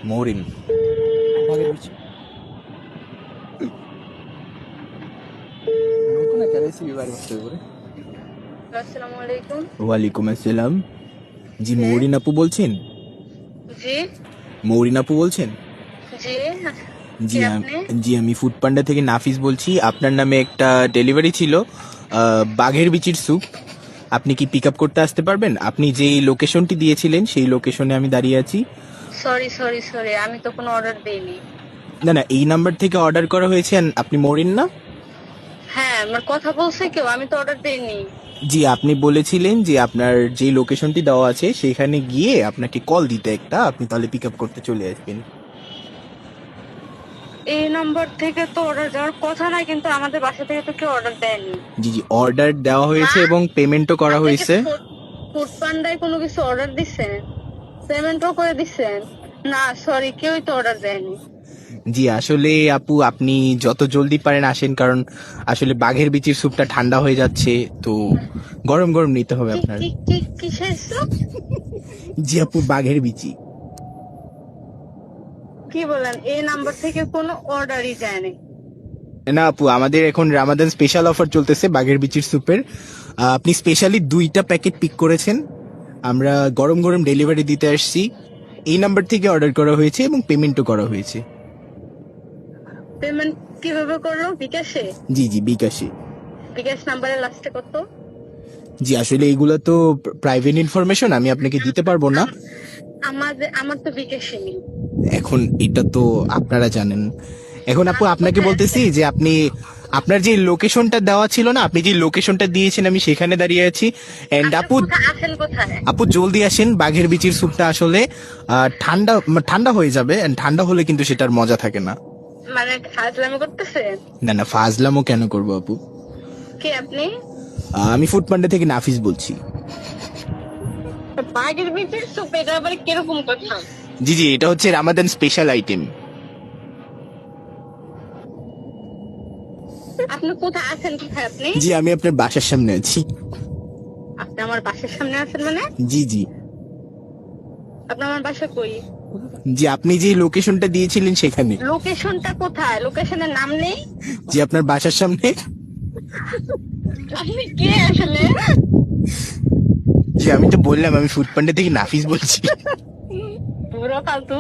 মৌরিন। বাঘের বিচি। নতুন একটা রেসিপি বাড়ি করতে হবে। আসসালামু আলাইকুম। ওয়ালাইকুম আসসালাম। জি কে? মৌরিন আপু বলছেন? জি মৌরিন আপু বলছেন? জি জি কে আপনি? জি আমি ফুড পান্ডা থেকে নাফিস বলছি। আপনার নামে একটা ডেলিভারি ছিল, বাঘের বিচির স্যুপ। আপনি কি পিক আপ করতে আসতে পারবেন? আপনি যেই লোকেশনটি দিয়েছিলেন সেই লোকেশনে আমি দাঁড়িয়ে আছি। সরি, আমি তো কোনো অর্ডার দেইনি। না না, এই নাম্বার থেকে অর্ডার করা হয়েছে। আর আপনি মৌরিন না? হ্যাঁ, আমার কথা বলছে কেউ, আমি তো অর্ডার দেইনি। জি, আপনি বলেছিলেন যে আপনার যে লোকেশনটি দেওয়া আছে সেখানে গিয়ে আপনাকে কল দিতে একটা, আপনি তাহলে পিক আপ করতে চলে আসবেন। এই নম্বর থেকে তো অর্ডার দেওয়ার কথা না, কিন্তু আমাদের বাসা থেকে তো কেউ অর্ডার দেয়নি। জি জি, অর্ডার দেওয়া হয়েছে এবং পেমেন্টও করা হয়েছে। ফুড পান্ডায় কোনো কিছু অর্ডার দিচ্ছেন, পেমেন্টও করে দিচ্ছেন? না সরি, কেউই তো অর্ডার দেয়নি। জি আসলে আপু, আপনি যত জলদি পারেন আসেন, কারণ আসলে বাঘের বিচির স্যুপটা ঠান্ডা হয়ে যাচ্ছে, তো গরম গরম নিতে হবে কি আপনার। কি কি কিসের স্যুপ? জি আপু, বাঘের বিচি। কি বলেন? এই নাম্বার থেকে কোনো অর্ডারই যায়নি। না আপু, আমাদের এখন রামাদান স্পেশাল অফার চলতেছে বাঘের বিচির স্যুপের। আপনি স্পেশালি 2টা প্যাকেট পিক করেছেন, আমরা গরম গরম ডেলিভারি দিতে আসছি। এই নাম্বার থেকে অর্ডার করা হয়েছে এবং পেমেন্টও করা হয়েছে। পেমেন্ট কিভাবে করলো? বিকাশে? জি জি, বিকাশে। বিকাশ নাম্বারের লাস্টে কত? জি আসলে এইগুলো তো প্রাইভেট ইনফরমেশন, আমি আপনাকে দিতে পারবো না। আমার তো বিকাশে নেই। এখন এটা তো আপনারা জানেন। এখন আপু আপনাকে কোথায় বলতেছি আছেন? যে আপনি আপনার যে লোকেশনটা দেওয়া ছিল না, আপনি যে লোকেশনটা দিয়েছেন আমি সেখানে দাঁড়িয়ে আছি। এন্ড আপনি আপু, কোথায় আছেন? কোথায়? আপু জলদি আসেন, বাঘের বিচির স্যুপটা আসলে ঠান্ডা ঠান্ডা হয়ে যাবে, and ঠান্ডা হলে কিন্তু সেটার মজা থাকে না। মানে ফাজলামি করতেছেন? না না, ফাজলামও কেন করবো আপু। কে আপনি? আমি ফুড পান্ডা থেকে নাফিস বলছি। বাঘের বিচের স্যুপ, এটা আবার কিরকম কথা? জি জি, এটা হচ্ছে রামাদান স্পেশাল আইটেম। আপনি কোথায় আছেন? কোথায় আপনি? জি, আমি আপনার বাসার সামনে আছি। আপনি আমার বাসার সামনে আছেন মানে? জি জি আপনি আমার বাসা কই? জি, আপনি যে লোকেশনটা দিয়েছিলেন সেখানে। লোকেশনটা কোথায়? লোকেশনের নাম নেই? জি, আপনার বাসার সামনে। আপনি কে আসলে? জি, আমি তো বললাম আমি ফুড পান্ডা থেকে নাফিস বলছি। বুড়ো ফালতু।